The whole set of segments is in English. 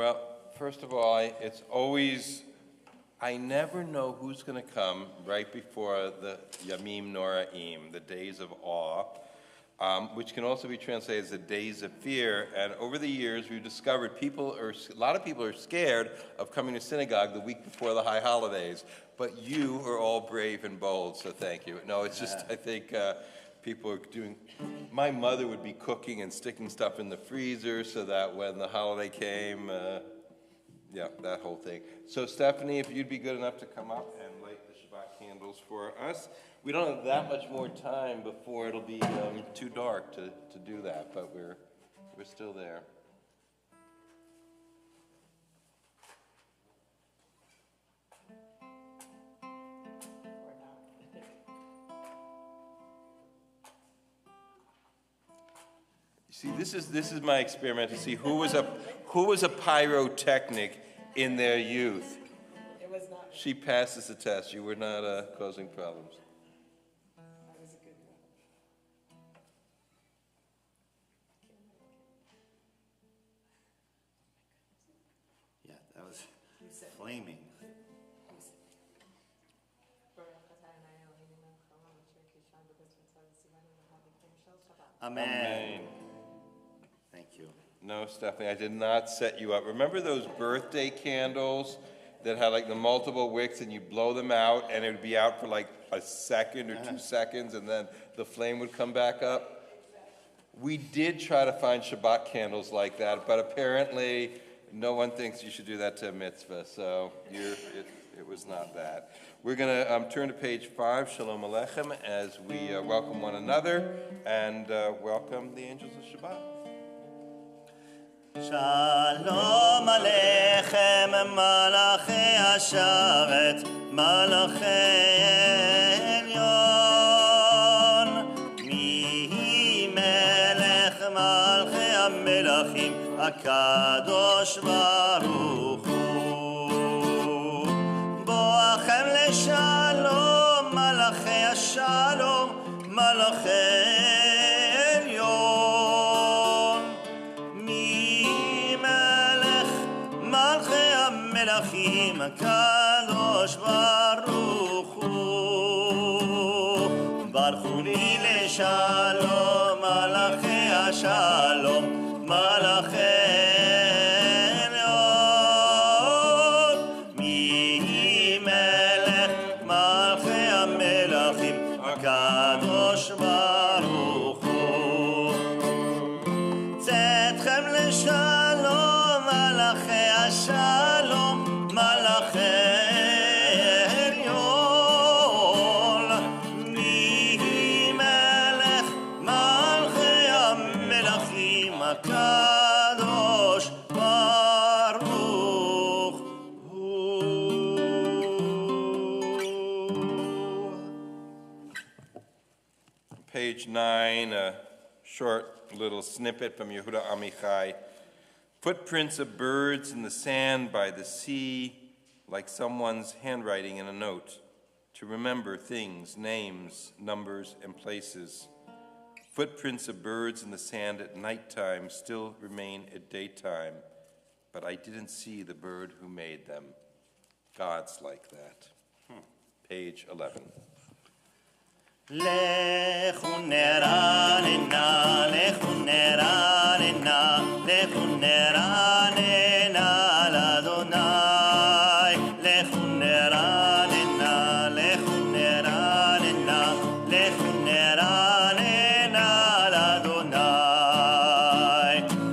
Well, first of all, I never know who's going to come right before the Yamim Noraim, the days of awe, which can also be translated as the days of fear. And over the years, we've discovered a lot of people are scared of coming to synagogue the week before the high holidays. But you are all brave and bold, so thank you. No, it's just, I think people are doing, my mother would be cooking and sticking stuff in the freezer so that when the holiday came, that whole thing. So Stephanie, if you'd be good enough to come up and light the Shabbat candles for us. We don't have that much more time before it'll be too dark to do that, but we're still there. See, this is my experiment to see who was a pyrotechnic in their youth. It was not. She passes the test. You were not causing problems. That was a good one. Yeah, that was flaming. Amen. Amen. Thank you. No, Stephanie, I did not set you up. Remember those birthday candles that had like the multiple wicks and you blow them out and it would be out for like a second or 2 seconds and then the flame would come back up? We did try to find Shabbat candles like that, but apparently no one thinks you should do that to a mitzvah, so it was not that. We're going to turn to page 5, Shalom Aleichem, as we welcome one another and welcome the angels of Shabbat. Shalom Aleichem, Malachei Hashavet, Malachei Elyon, Mi Melech Malchei HaMelachim, HaKadosh Baruch Hu. Boachem leShalom, Malachei HaShalom, Malachei Elyon, Mi Melech Malchei HaMelachim, HaKadosh Baruch Hu. Barchuni leShalom, Malachei HaShalom, Malachei Elyon, Mi Melech Malchei HaMelachim, HaKadosh Baruch Hu. Tzedchem leShalom, Malachei HaShalom, Malachei Elyon, Mi Melech Malchei HaMelachim, HaKadosh Baruch Hu. Page 9, a short little snippet from Yehuda Amichai. Footprints of birds in the sand by the sea, like someone's handwriting in a note, to remember things, names, numbers, and places. Footprints of birds in the sand at nighttime still remain at daytime, but I didn't see the bird who made them. God's like that. Page 11. Lechu neranena, lechu neranena, lechu neranena l'Adonai. Lechu neranena, lechu neranena, lechu neranena l'Adonai.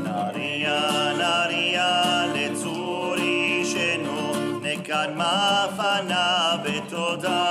Naria, naria letzuri shenu, nekadma fanav betodah.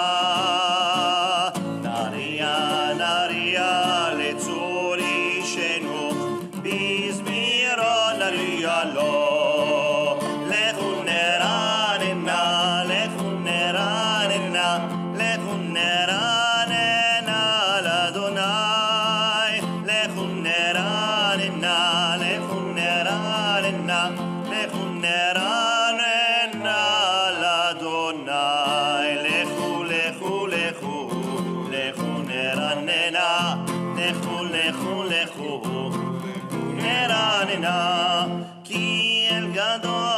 Ki el gadol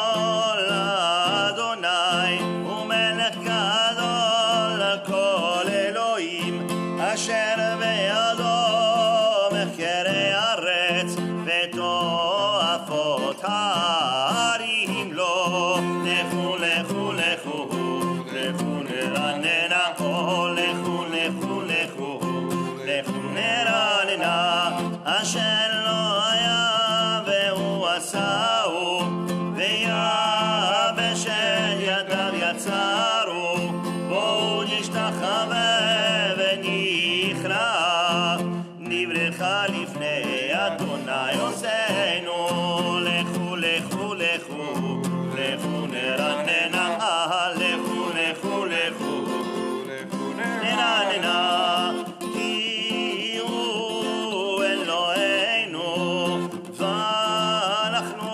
נרננה, אשר לא היה והוא עשהו, ויבש ידיו יצרו, בואו נשתחווה ונכרע, נברכה לפני אדוני עושנו, לכו לכו לכו, לכו נרננה, לכו לכו לכו, נרננה, כי הוא אלוהינו, ואנחנו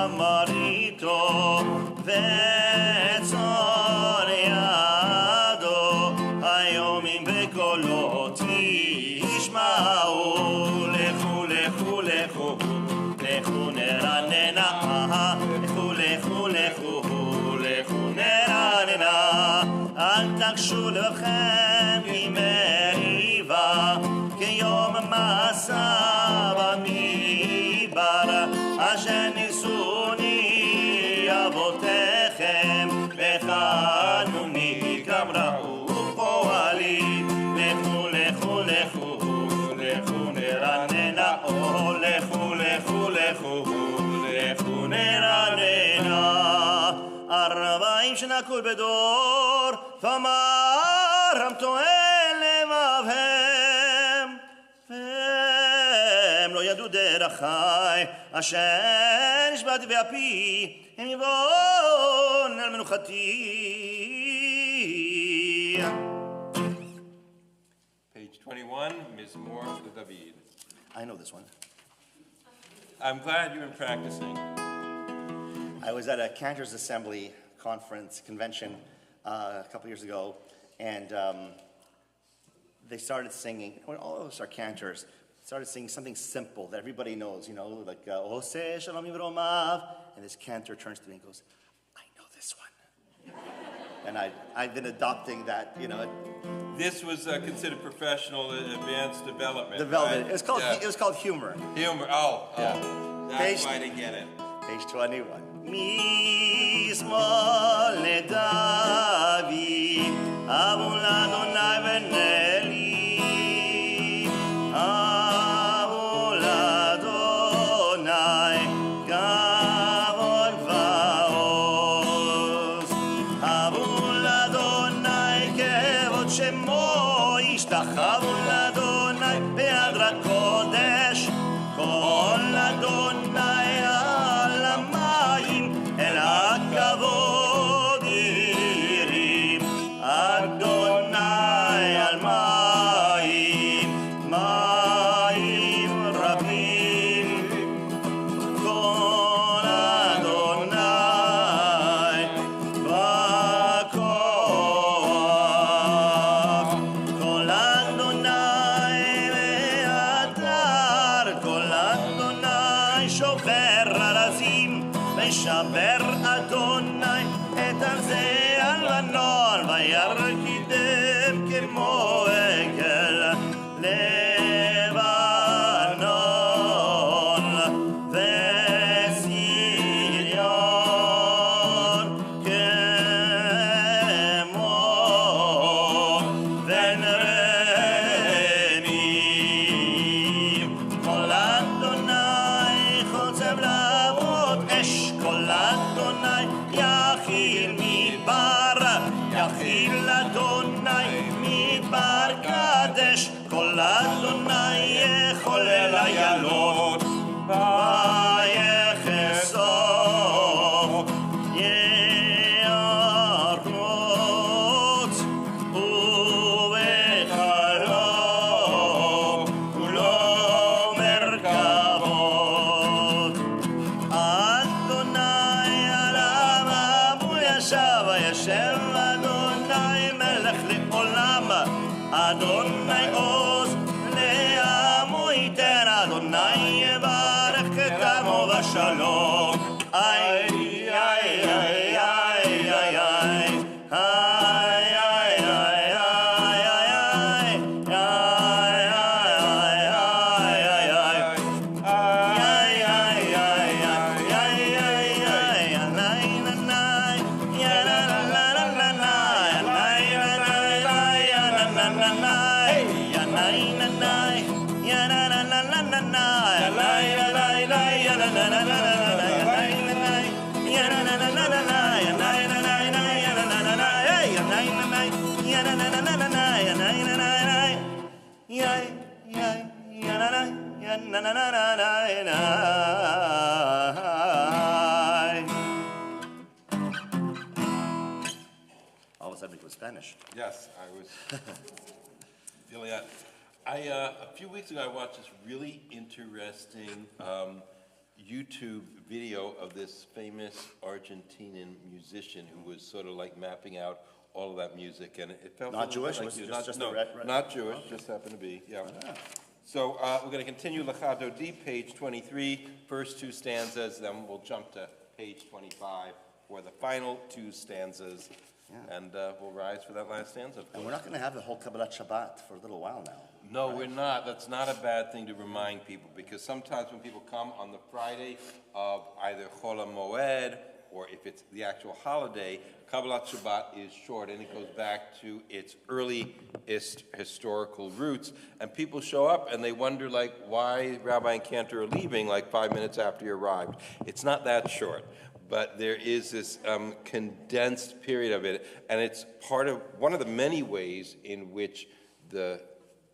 אמר איתו, וצור ידו, היומים בקולו תשמעו, לכו לכו לכו, לכו נרננה, לכו לכו לכו, לכו נרננה, אל תקשו לבכם ממריבה, כיום מסע במדבר, אשר ניסוני אבותיכם, וחנוני כמראו פועלי, לכו לכו לכו, לכו נרננה, לכו לכו לכו, לכו נרננה. 40 שנה כל בדור, ומרם טוען לבבהם, והם לא ידעו דרכי, אשר נשבעתי באפי, הם יבואון על מנוחתי. Page 21, Mizmor David. I know this one. I'm glad you've been practicing. I was at a Cantors Assembly convention a couple years ago, and they started singing, all of us are cantors, started singing something simple that everybody knows, you know, like, Ose Shalom Yivromav, and this cantor turns to me and goes, I know this one. And I've been adopting that, you know. This was considered professional advanced development. Development. Right? It was called humor. Humor. Yeah. That's why I didn't get it. Page 21. משמאל לדוד, אבו לאדוני ונלי, אבו לאדוני כבוד ועוז, אבו לאדוני כבוד שמו, ישתחוו לאדוני בהדרת קודש, כל אדוני על המים, אל הכבוד ירים, אדוני על מים, מים רבים, כל אדוני בכוח, כל אדוני בהדר, כל אדוני שובר ארזים, ושבר אדוני את ארזי הלבנון, וירקידם כמו עגל לבנון, וציריון כמו בן רמים, כל אדוני חוצב להבות אש, כל אדוני יכיל מדבר, יכיל אדוני מדבר קדש, כל אדוני יחולל איילות, ויחשוף יערות, ובחלום ולא מרכבות. אדוני עליו אבו ישב, וישב אדוני מלך לעולם, אדוני עוז לעמו ייתן, אדוני All of a sudden it was Spanish. Yes, I was feeling that. A few weeks ago, I watched this really interesting YouTube video of this famous Argentinian musician who was sort of like mapping out all of that music, and it felt Not a little Jewish? bit Was it not, just no, the red- not Jewish, just happened to be, yeah. So we're going to continue Lecha Dodi, page 23, first two stanzas, then we'll jump to page 25 for the final two stanzas, and we'll rise for that last stanza. And we're not going to have the whole Kabbalat Shabbat for a little while now. No, we're not. That's not a bad thing to remind people, because sometimes when people come on the Friday of either Chol HaMoed, or if it's the actual holiday, Kabbalat Shabbat is short, and it goes back to its earliest historical roots. And people show up, and they wonder, like, why Rabbi and Cantor are leaving, like, 5 minutes after you arrived. It's not that short, but there is this condensed period of it, and it's part of one of the many ways in which the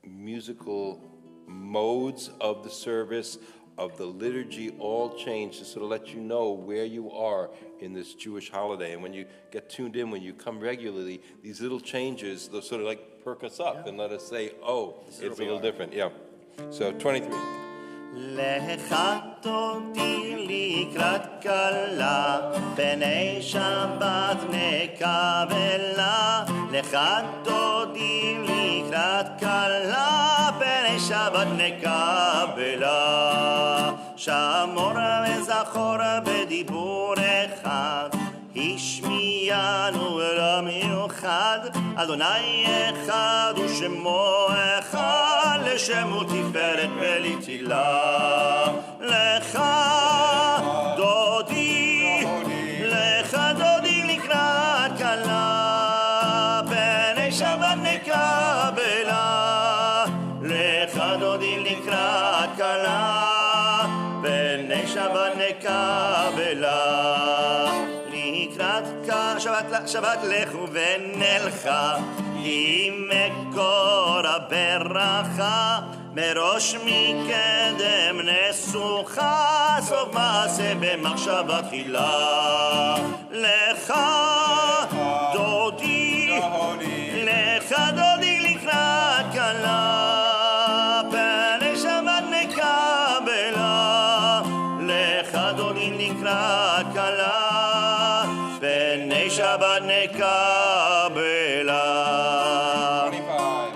musical modes of the service, of the liturgy, all change to sort of let you know where you are in this Jewish holiday. And when you get tuned in, when you come regularly, these little changes, they'll sort of like perk us up and let us say, oh, it's a little different. Yeah. So 23. לך תודי לקראת כלה, פני שבת נקבלה. לך תודי לקראת כלה, פני שבת נקבלה. שמור וזכור בדיבור אחד, השמיענו אל מיוחד. אדוני אחד ושמו אחד, לשמו תפארת ולתהילה. לך דודי, לך דודי לקראת כלה, פני שבת נקבלה. לך דודי לקראת כלה, פני שבת נקבלה. לקראת שבת לכו ונלכה, עם מקור הברכה, מראש מקדם נסוכה, סוף מעשה במחשבה תחילה. לך דודי, לך דודי לקראת כלה, פני שבת נקבלה. לך דודי לקראת כלה, פני שבת נקבלה. 25.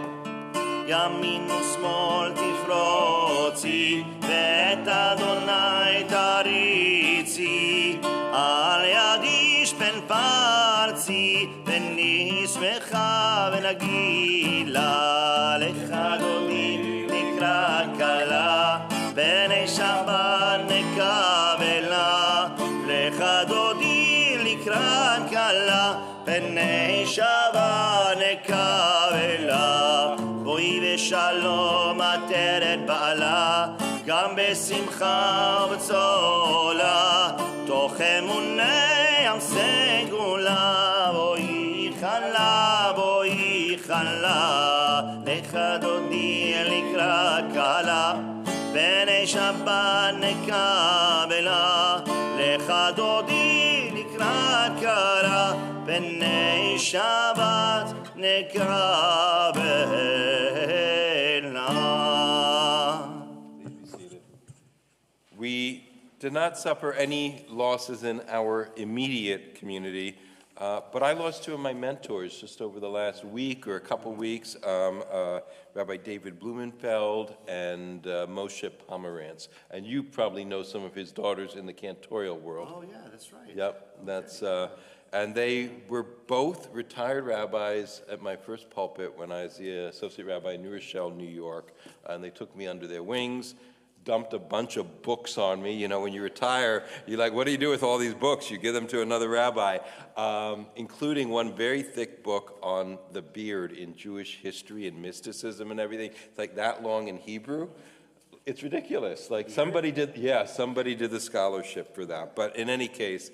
ימין ושמאל תפרוצי, ואת אדוני תריצי. על ידי שפן פרצי, ונשמחה ונגילה. לך דודי נקרא כלה, פני שבת נקבלה. לך דודי לקראת כלה, פני שבת נקבלה. בואי ושלום עטרת בעלה, גם בשמחה ובצולה, תוך אמוני עם סגולה. בואי חלה, בואי חלה, לך דודי לקראת כלה, פני שבת נקבלה. לך דודי לקראת כלה, פני שבת נקבלה. We did not suffer any losses in our immediate community, but I lost two of my mentors just over the last week or a couple weeks, Rabbi David Blumenfeld and Moshe Pomerantz. And you probably know some of his daughters in the cantorial world. Oh, yeah, that's right. Yep, that's, and they were both retired rabbis at my first pulpit when I was the associate rabbi in New Rochelle, New York, and they took me under their wings. dumped a bunch of books on me. You know, when you retire, you're like, what do you do with all these books? You give them to another rabbi, including one very thick book on the beard in Jewish history and mysticism and everything. It's like that long in Hebrew. It's ridiculous. Like somebody did the scholarship for that. But in any case,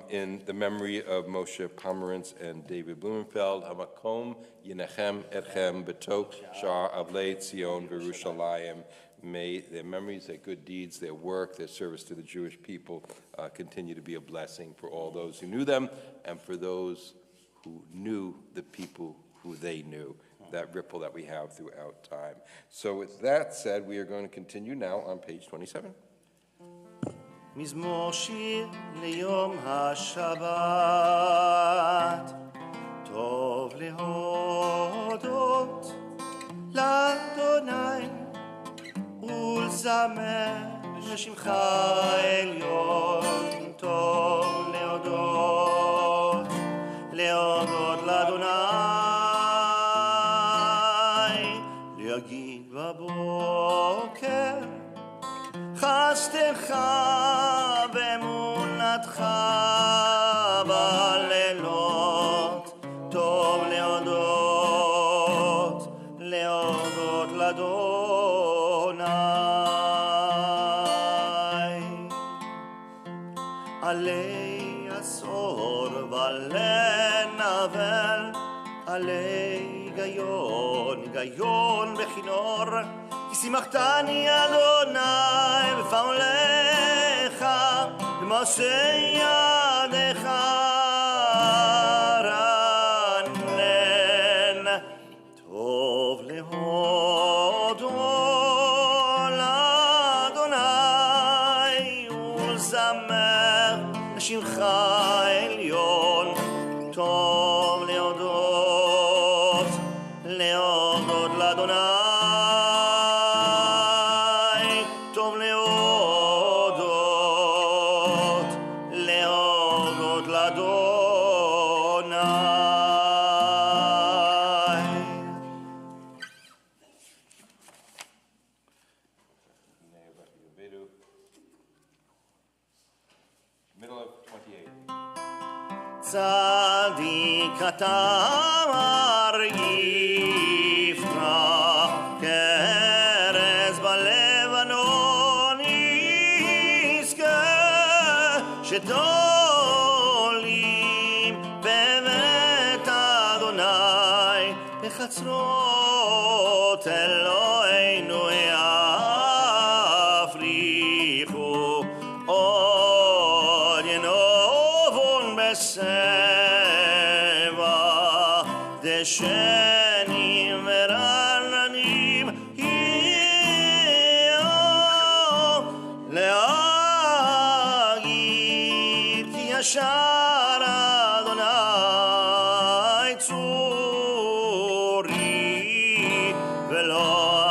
in the memory of Moshe Pomerantz and David Blumenfeld, Hamakom Yinechem Etchem Betok Shar Avlei Tzion V'Yerushalayim. May their memories, their good deeds, their work, their service to the Jewish people continue to be a blessing for all those who knew them and for those who knew the people who they knew. That ripple that we have throughout time. So with that said, we are going to continue now on page 27. מזמור שיר ליום השבת, טוב להודות לאדוני ולזמר לשמך עליון, טוב להודות לאדוני, להגיד בבוקר חסדך ואמונתך בלילות, טוב להודות לאדוני. עלי עשור ולנבל, עלי גיון בכינור, כי שימחתני אדוני בפעולך, במעשה ידיך רנן. טוב להודות לאדוני ולזמר לשמך עליון, טוב להודות לאדוני, טוב להודות לאדוני. Middle of 28. צדיק אתה אמר יפרח כארז בלבנון, יזכה שתולים בבית אדוני, בחצרות אלוהינו יפריחו עוד ינובון בסבע, דשנים ורעננים יהיו, להגיד כי ישר אדוני צורי ולא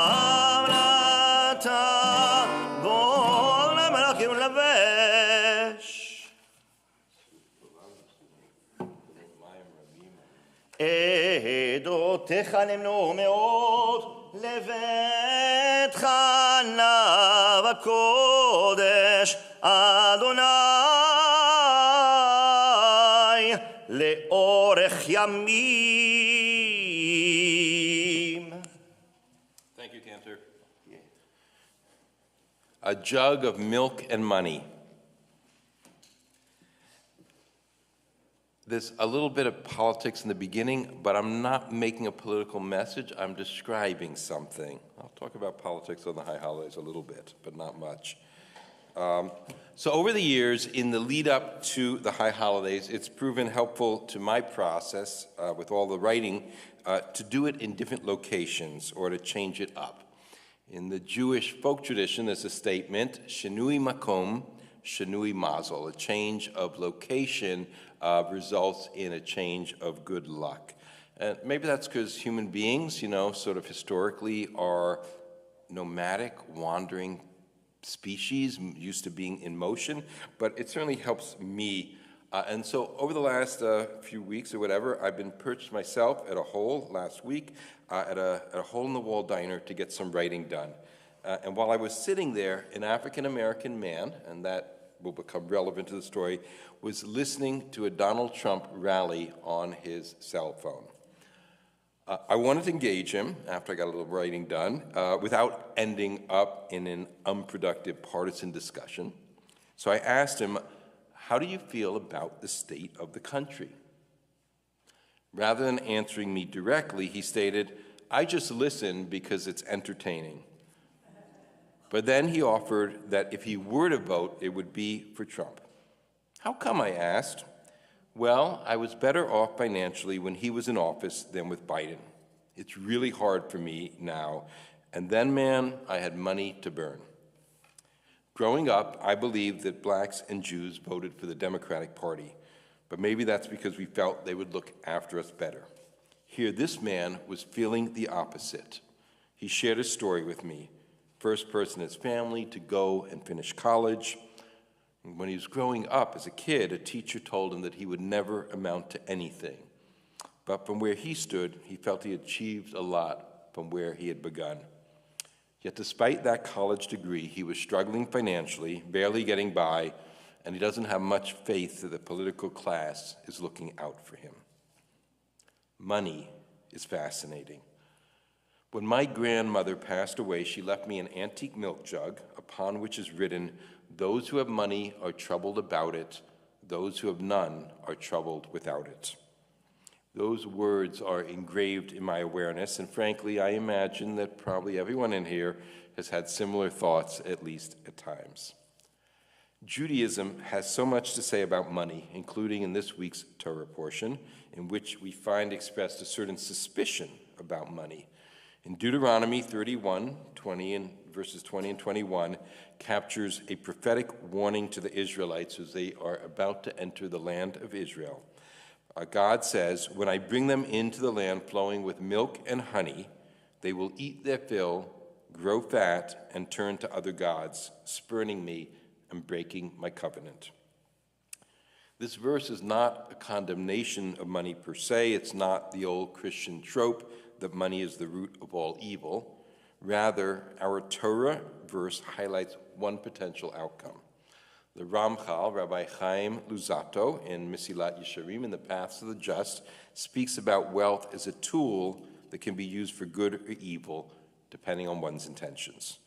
המלטה בו למלאכים לבש. עדותיך נמנו מאוד לביתך נא בקודש אדוני לאורך ימים. Thank you, Cantor. A jug of milk and money. There's a little bit of politics in the beginning, but I'm not making a political message. I'm describing something. I'll talk about politics on the high holidays a little bit, but not much. So over the years, in the lead up to the high holidays, it's proven helpful to my process with all the writing to do it in different locations or to change it up. In the Jewish folk tradition, there's a statement, Shinui Makom, Shinui Mazel, a change of location results in a change of good luck. And maybe that's because human beings, you know, sort of historically are nomadic, wandering species, used to being in motion, but it certainly helps me. And so over the last few weeks or whatever, I've been perched myself at a hole last week, at a hole-in-the-wall diner to get some writing done. And while I was sitting there, an African-American man, and that will become relevant to the story, was listening to a Donald Trump rally on his cell phone. I wanted to engage him, after I got a little writing done, without ending up in an unproductive partisan discussion. So I asked him, how do you feel about the state of the country? Rather than answering me directly, he stated, I just listen because it's entertaining. But then he offered that if he were to vote, it would be for Trump. How come, I asked? Well, I was better off financially when he was in office than with Biden. It's really hard for me now. And then, man, I had money to burn. Growing up, I believed that blacks and Jews voted for the Democratic Party, but maybe that's because we felt they would look after us better. Here, this man was feeling the opposite. He shared his story with me. First person in his family to go and finish college. And when he was growing up as a kid, a teacher told him that he would never amount to anything. But from where he stood, he felt he achieved a lot from where he had begun. Yet despite that college degree, he was struggling financially, barely getting by, and he doesn't have much faith that the political class is looking out for him. Money is fascinating. When my grandmother passed away, she left me an antique milk jug upon which is written, "Those who have money are troubled about it. Those who have none are troubled without it." Those words are engraved in my awareness, and frankly, I imagine that probably everyone in here has had similar thoughts, at least at times. Judaism has so much to say about money, including in this week's Torah portion, in which we find expressed a certain suspicion about money. In Deuteronomy 31, verses 20 and 21, captures a prophetic warning to the Israelites as they are about to enter the land of Israel. God says, when I bring them into the land flowing with milk and honey, they will eat their fill, grow fat, and turn to other gods, spurning me and breaking my covenant. This verse is not a condemnation of money per se. It's not the old Christian trope that money is the root of all evil. Rather, our Torah verse highlights one potential outcome. The Ramchal, Rabbi Chaim Luzzatto, in Mesilat Yesharim, in the Paths of the Just, speaks about wealth as a tool that can be used for good or evil, depending on one's intentions.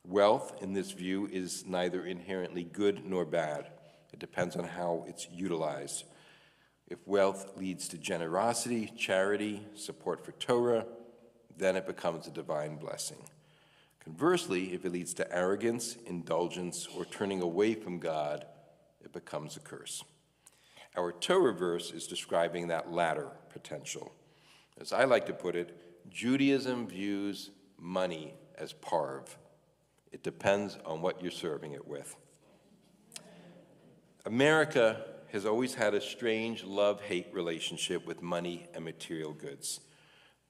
Wealth, in this view, is neither inherently good nor bad. It depends on how it's utilized. If wealth leads to generosity, charity, support for Torah, then it becomes a divine blessing. Conversely, if it leads to arrogance, indulgence, or turning away from God, it becomes a curse. Our Torah verse is describing that latter potential. As I like to put it, Judaism views money as parv. It depends on what you're serving it with. America has always had a strange love-hate relationship with money and material goods.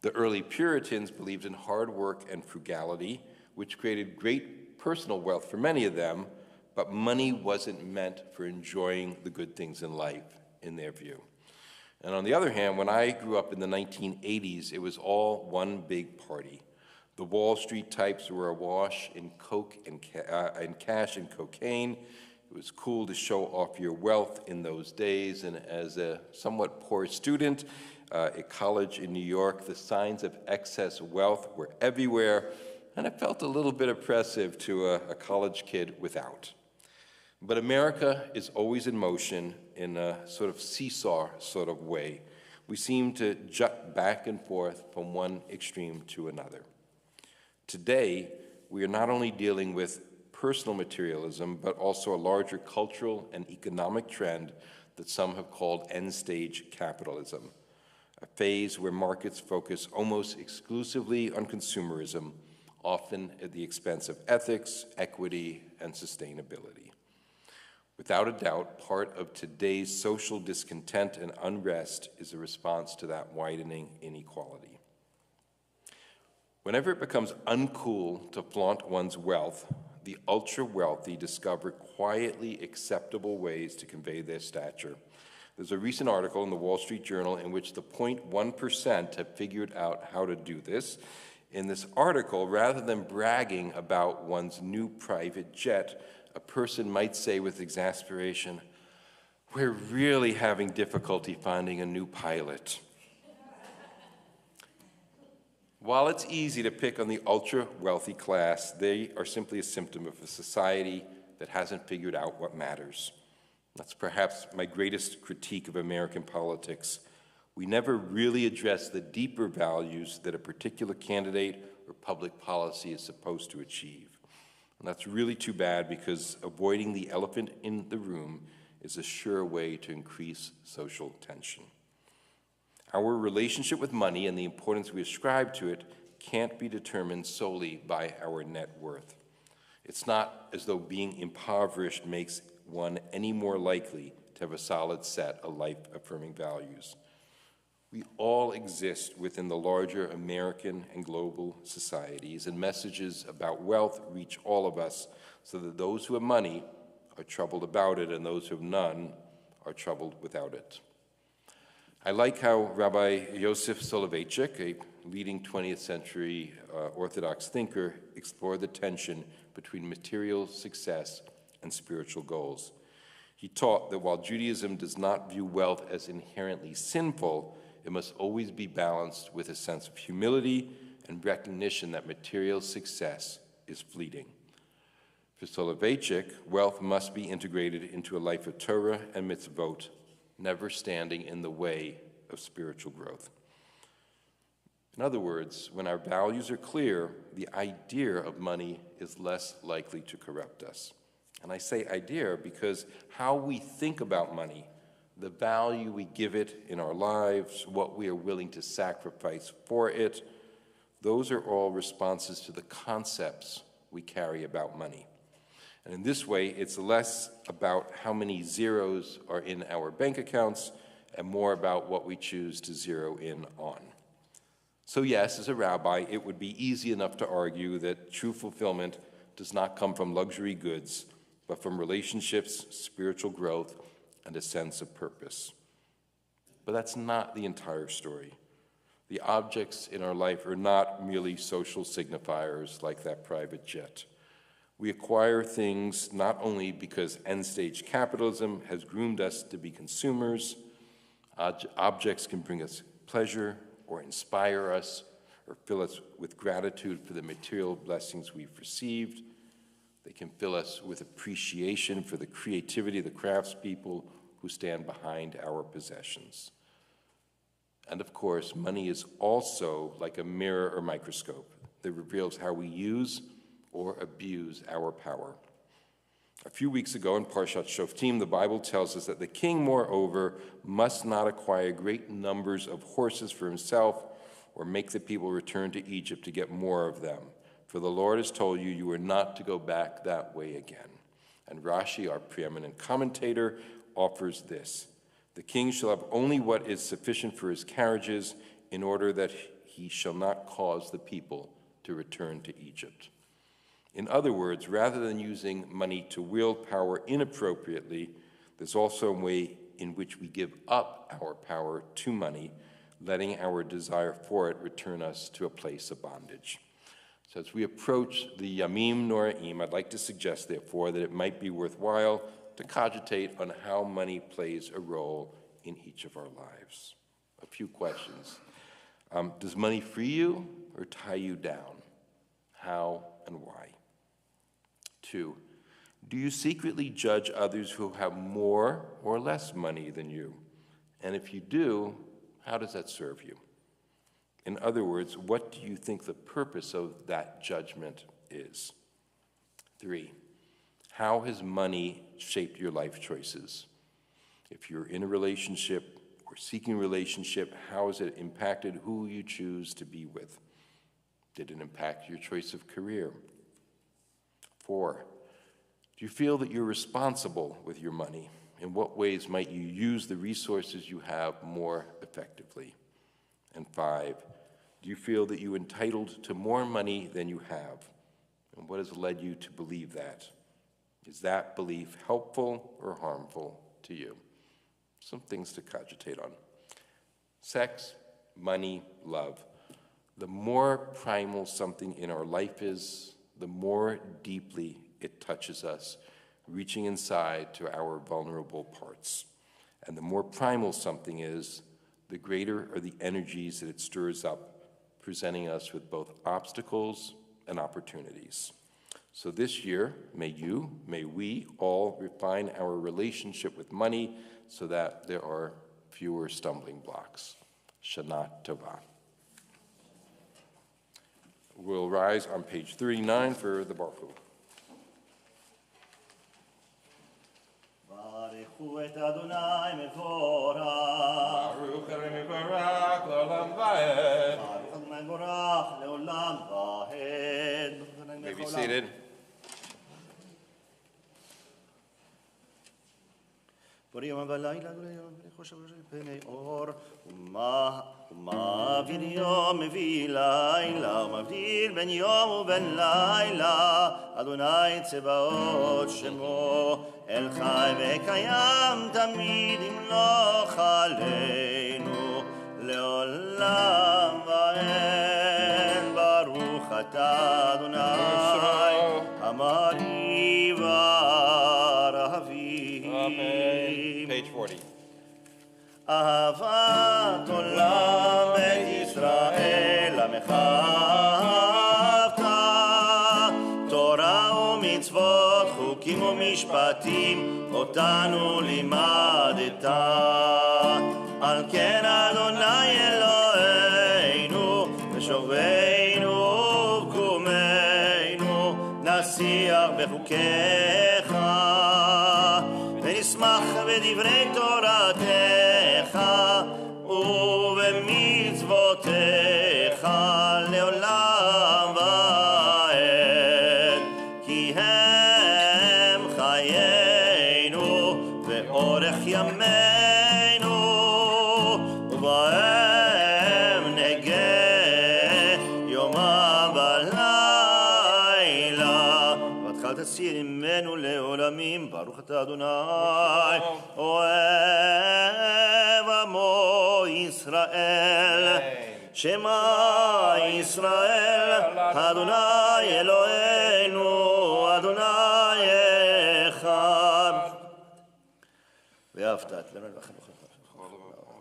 The early Puritans believed in hard work and frugality, which created great personal wealth for many of them, but money wasn't meant for enjoying the good things in life, in their view. And on the other hand, when I grew up in the 1980s, it was all one big party. The Wall Street types were awash in coke and cash and cocaine. It was cool to show off your wealth in those days, and as a somewhat poor student at college in New York, the signs of excess wealth were everywhere, and it felt a little bit oppressive to a college kid without. But America is always in motion in a sort of seesaw sort of way. We seem to jut back and forth from one extreme to another. Today, we are not only dealing with personal materialism, but also a larger cultural and economic trend that some have called end-stage capitalism, a phase where markets focus almost exclusively on consumerism, often at the expense of ethics, equity, and sustainability. Without a doubt, part of today's social discontent and unrest is a response to that widening inequality. Whenever it becomes uncool to flaunt one's wealth, the ultra-wealthy discover quietly acceptable ways to convey their stature. There's a recent article in the Wall Street Journal in which the 0.1% have figured out how to do this. In this article, rather than bragging about one's new private jet, a person might say with exasperation, "We're really having difficulty finding a new pilot." While it's easy to pick on the ultra-wealthy class, they are simply a symptom of a society that hasn't figured out what matters. That's perhaps my greatest critique of American politics. We never really address the deeper values that a particular candidate or public policy is supposed to achieve. And that's really too bad, because avoiding the elephant in the room is a sure way to increase social tension. Our relationship with money and the importance we ascribe to it can't be determined solely by our net worth. It's not as though being impoverished makes one any more likely to have a solid set of life-affirming values. We all exist within the larger American and global societies, and messages about wealth reach all of us, so that those who have money are troubled about it, and those who have none are troubled without it. I like how Rabbi Yosef Soloveitchik, a leading 20th century Orthodox thinker, explored the tension between material success and spiritual goals. He taught that while Judaism does not view wealth as inherently sinful, it must always be balanced with a sense of humility and recognition that material success is fleeting. For Soloveitchik, wealth must be integrated into a life of Torah and mitzvot, never standing in the way of spiritual growth. In other words, when our values are clear, the idea of money is less likely to corrupt us. And I say idea because how we think about money, the value we give it in our lives, what we are willing to sacrifice for it, those are all responses to the concepts we carry about money. And in this way, it's less about how many zeros are in our bank accounts and more about what we choose to zero in on. So yes, as a rabbi, it would be easy enough to argue that true fulfillment does not come from luxury goods, but from relationships, spiritual growth, and a sense of purpose. But that's not the entire story. The objects in our life are not merely social signifiers like that private jet. We acquire things not only because end-stage capitalism has groomed us to be consumers. Objects can bring us pleasure or inspire us or fill us with gratitude for the material blessings we've received. They can fill us with appreciation for the creativity of the craftspeople who stand behind our possessions. And of course, money is also like a mirror or microscope that reveals how we use or abuse our power. A few weeks ago in Parshat Shoftim, the Bible tells us that the king, moreover, must not acquire great numbers of horses for himself or make the people return to Egypt to get more of them. For the Lord has told you, you are not to go back that way again. And Rashi, our preeminent commentator, offers this: the king shall have only what is sufficient for his carriages, in order that he shall not cause the people to return to Egypt. In other words, rather than using money to wield power inappropriately, there's also a way in which we give up our power to money, letting our desire for it return us to a place of bondage. So as we approach the Yamim Noraim, I'd like to suggest, therefore, that it might be worthwhile to cogitate on how money plays a role in each of our lives. A few questions. Does money free you or tie you down? How and why? 2, do you secretly judge others who have more or less money than you? And if you do, how does that serve you? In other words, what do you think the purpose of that judgment is? 3, how has money shaped your life choices? If you're in a relationship or seeking a relationship, how has it impacted who you choose to be with? Did it impact your choice of career? 4, do you feel that you're responsible with your money? In what ways might you use the resources you have more effectively? And 5, do you feel that you're entitled to more money than you have? And what has led you to believe that? Is that belief helpful or harmful to you? Some things to cogitate on. Sex, money, love. the more primal something in our life is, the more deeply it touches us, reaching inside to our vulnerable parts. And the more primal something is, the greater are the energies that it stirs up, presenting us with both obstacles and opportunities. So this year, may we all refine our relationship with money so that there are fewer stumbling blocks. Shana Tova. We'll rise on page 39 for the Baruch Hu. ברכו את אדוני מבורך. Baruch Adonai Barak L'olam Vaed. ברוך אדוני מבורך לעולם ועד. May be seated. בריום בלילה חושב של פני אור ומעביר יום מביא לילה ומבדיל בין יום ובין לילה אדוני צבאות שמו אל חי וקיים תמיד ימלוך עלינו לעולם ועד ברוך אתה אדוני המרי והרהבי Amen. Page 40. אהבת עולם בית ישראל עמך אהבת תורה ומצוות חוקים ומשפטים אותנו לימדת על כן אדוני אלוהינו ושובנו ובקומנו נשיח בחוקיך ונשמח בדברי תורתך ובמצוותיך לעולם ועד כי הם חיינו ואורך ימינו ובהם נגה יומם ולילה ותחל תסיר עמנו לעולמים ברוך אתה אדוני אוהב עמו ישראל שמע ישראל אדוני אלוהינו אדוני אחד ואהבת את לנו לכם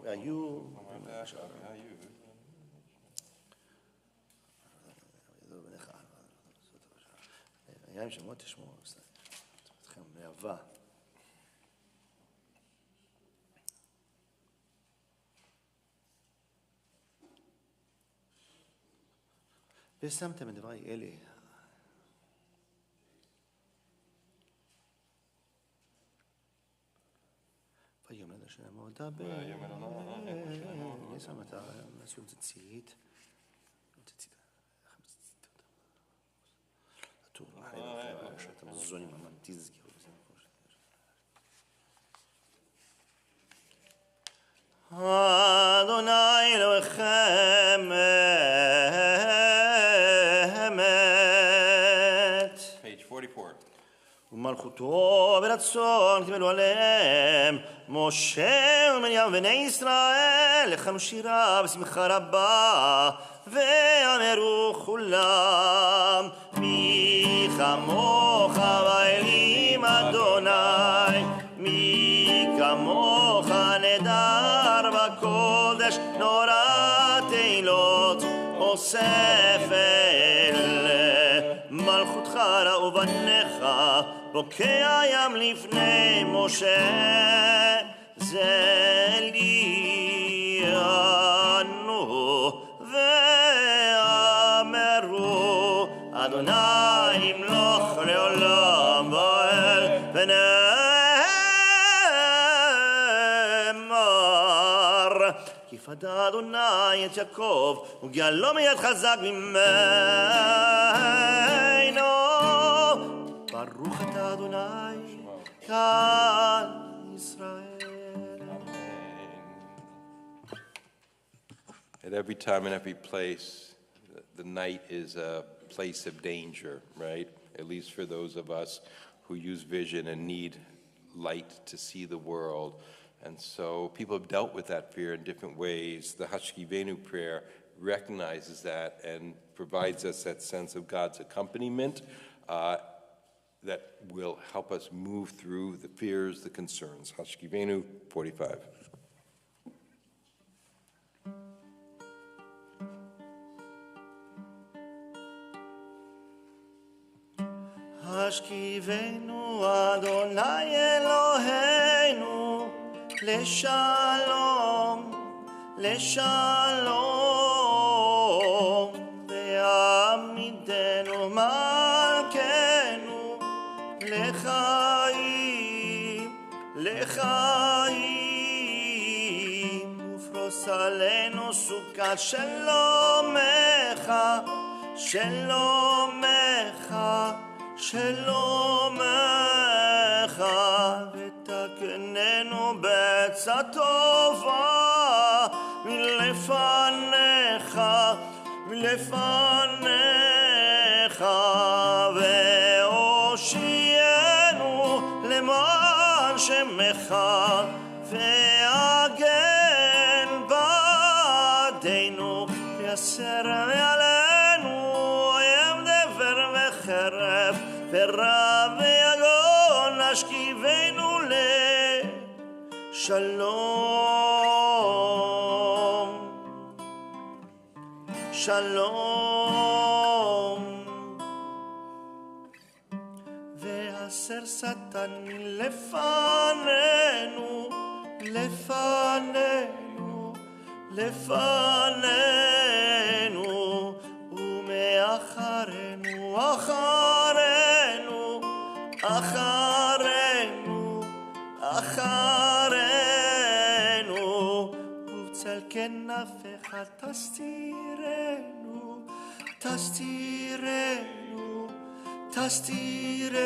והיו ימים שמות תשמעו אתכם באהבה ושמתם את דברי אלה ויאמר השם דבר שם את הסיום ציצית טוב שאתם זונים תזכרו אדוני אלוהיכם אמת. Page 44. ומלכותו ברצון קיבלו עליהם משה ומרים בני ישראל לכם שירה בשמחה רבה ואמרו כולם מי כמוך באלים אדוני מי כמוך נדר בקודש נורא תהילות אוסף אל מלכותך ראו בניך בוקע ים לפני משה זה לי אנו ואמרו אדוני ימלוך לעולם ועד ונאמר כי פדה אדוני את יעקב וגאלו מיד חזק ממנו ברוך אתה אדוני כאן ישראל. At every time and every place, the night is a place of danger, right? At least for those of us who use vision and need light to see the world. And so people have dealt with that fear in different ways. The Hashkivenu prayer recognizes that and provides us that sense of God's accompaniment that will help us move through the fears, the concerns. Hashkivenu 45. השכיבנו אדוני אלוהינו לשלום, לשלום, ויעמידנו מלכנו לחיים, לחיים, ופרוס עלינו סוכת שלומך, שלומך, שלומך, ותקננו בעצה טובה מלפניך, מלפניך, והושיענו למען שמך, והגן בעדנו, ויסר מעלינו אויב דבר וחרב, ורב ויגון השכיבנו לשלום, שלום. והסר שטן לפנינו, לפנינו, לפנינו, ומאחרינו, אחרינו, אחרינו, אחרינו, ובצל כנפיך תסתירנו, תסתירנו, תסתירנו,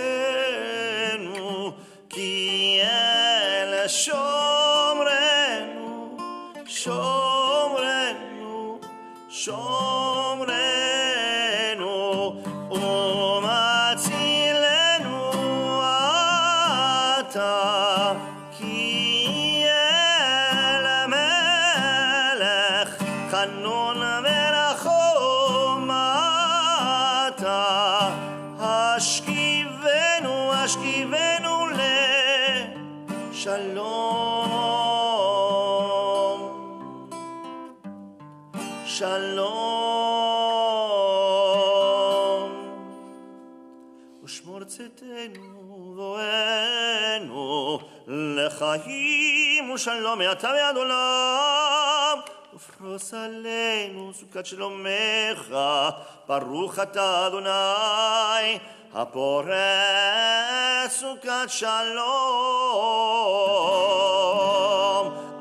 כי אלה שומרנו, שומרנו, שומרנו, ומצילנו אתה, כי אל המלך חנון ורחום אתה, השכיבנו, השכיבנו לשלום, שלום. ושמור צאתנו ואנו לחיים ושלום מעתה ועד עולם, ופרוס עלינו סוכת שלומך, ברוך אתה אדוני הפורס סוכת שלום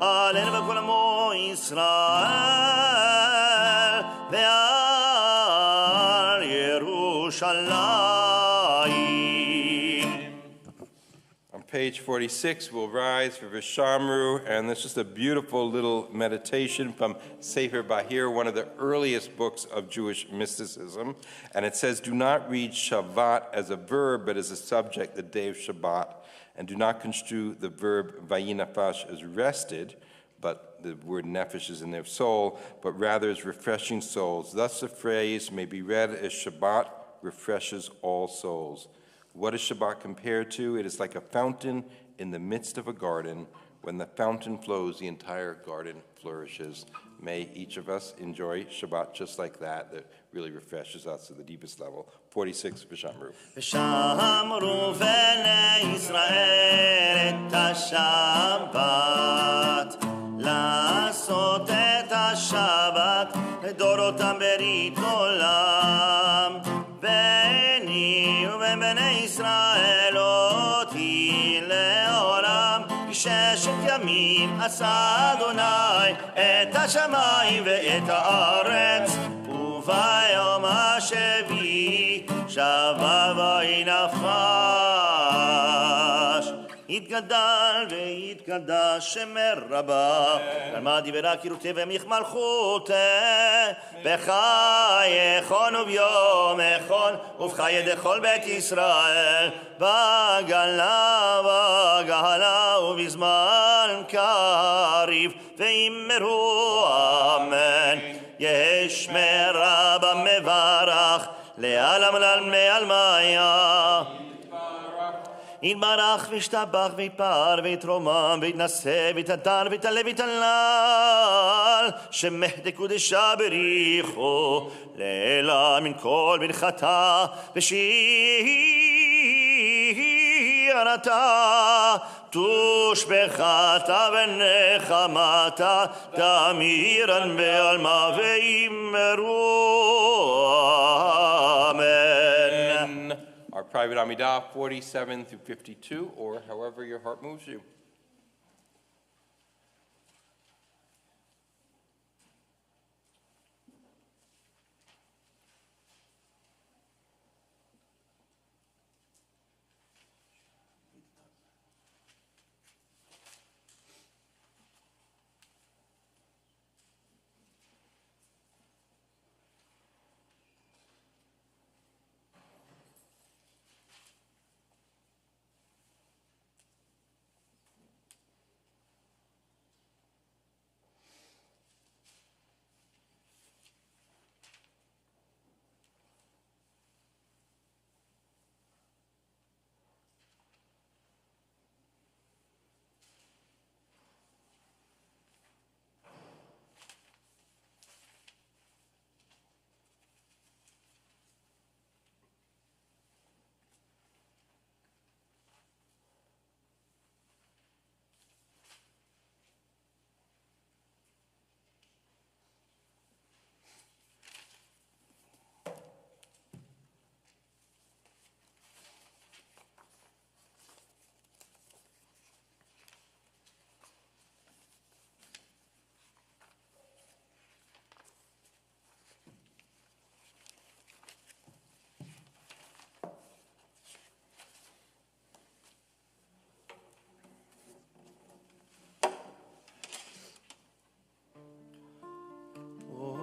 עלינו וכל עמו ישראל ועל ירושלים. On page 46, we'll rise for Vishamru, and this is a beautiful little meditation from Sefer Bahir, one of the earliest books of Jewish mysticism. And it says, do not read Shabbat as a verb, but as a subject, the day of Shabbat. And do not construe the verb vayinafash as rested, but the word nefesh is in their soul, but rather as refreshing souls. Thus the phrase may be read as Shabbat refreshes all souls. What is Shabbat compared to? It is like a fountain in the midst of a garden. When the fountain flows, the entire garden flourishes. May each of us enjoy Shabbat just like that, that really refreshes us to the deepest level. 46, Vishamru. ושמרו בני ישראל את השבת, לעשות את השבת לדורותם ברית עולם. ביני ובין בני ישראל אותי לעולם, כי ששת ימים עשה אדוני את השמיים ואת הארץ, וביום השביעי שבה וינפש. יתגדל ויתקדש שמר רבה, על דיברה קירותי ומיך מלכותי, בחייכון וביום איכון ובחיי דכל בית ישראל, בגלה בגלה ובזמן קריב, ואמרו אמן. ישמרה במברך, לעלם לעלמי עלמיה. יתברך וישתבח ויתפאר ויתרומם ויתנשא ויתהדר ויתעלה ויתהלל, שמך דקודשה בריחו, לעילה מן כל ברכתה ושירתה, תושבחתה ונחמתה, תמירן בעלמה ואמרו אמן. Our private Amidah, 47 through 52, or however your heart moves you.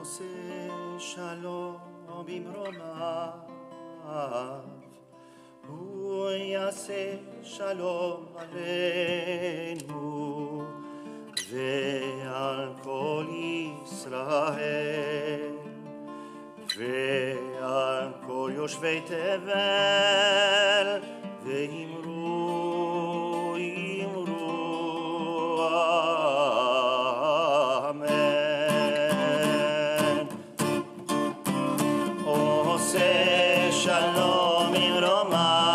עושה שלום במרומיו, הוא יעשה שלום עלינו ועל כל ישראל ועל כל יושבי תבל, ואמרו אמן. עושה שלום ממרומיו,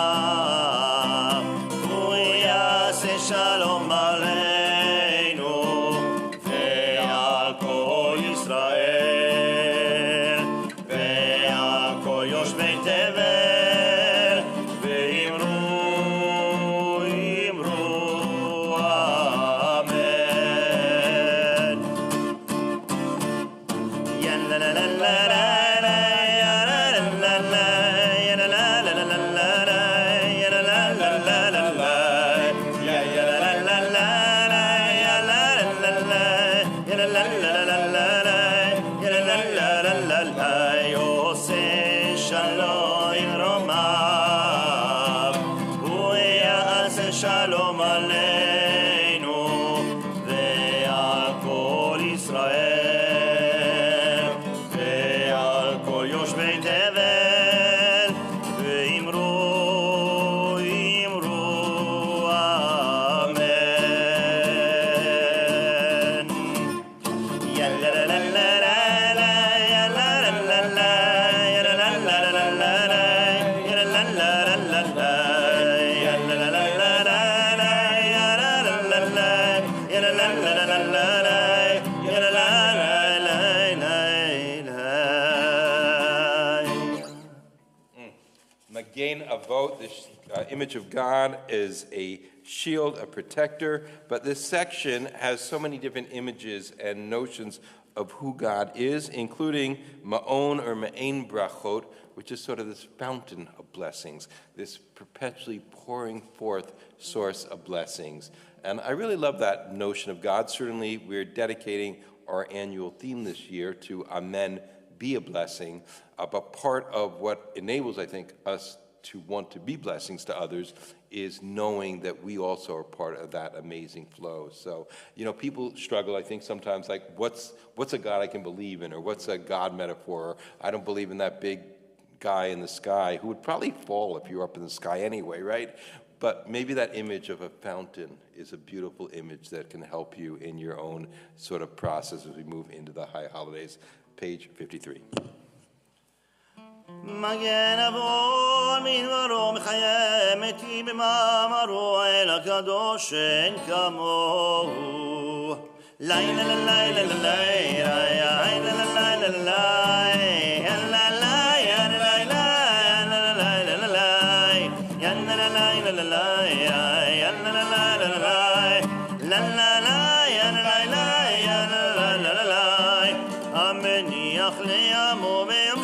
הוא יעשה שלום עלינו ועל כל ישראל ועל כל יושבי תבל, ואמרו אמן. עושה שלום ממרומיו, הוא יעשה שלום עלינו ועל כל ישראל ועל כל יושבי תבל, ואמרו אמן. Magen Avot, this image of God, is a shield, a protector, but this section has so many different images and notions of who God is, including Ma'on or Ma'ain Brachot, which is sort of this fountain of blessings, this perpetually pouring forth source of blessings. And I really love that notion of God. Certainly, we're dedicating our annual theme this year to Amen, be a blessing. But part of what enables, I think, us to want to be blessings to others is knowing that we also are part of that amazing flow. So, people struggle, I think, sometimes, like, what's a God I can believe in, or what's a God metaphor, or I don't believe in that big guy in the sky who would probably fall if you were up in the sky anyway, right? But maybe that image of a fountain is a beautiful image that can help you in your own sort of process as we move into the high holidays. Page 53. מגן אבות מדברו מחיה מתי במאמרו אל הקדוש אין כמוהו לילה לילה לילה לילה לילה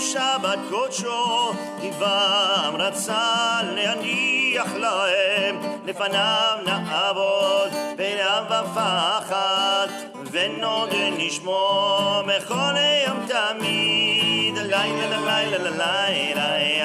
שבת קודשו, טבעם רצה להניח להם, לפניו נעבוד בלב ופחד, ונוד נשמור בכל יום תמיד. לילה לילה לילה לילה לילה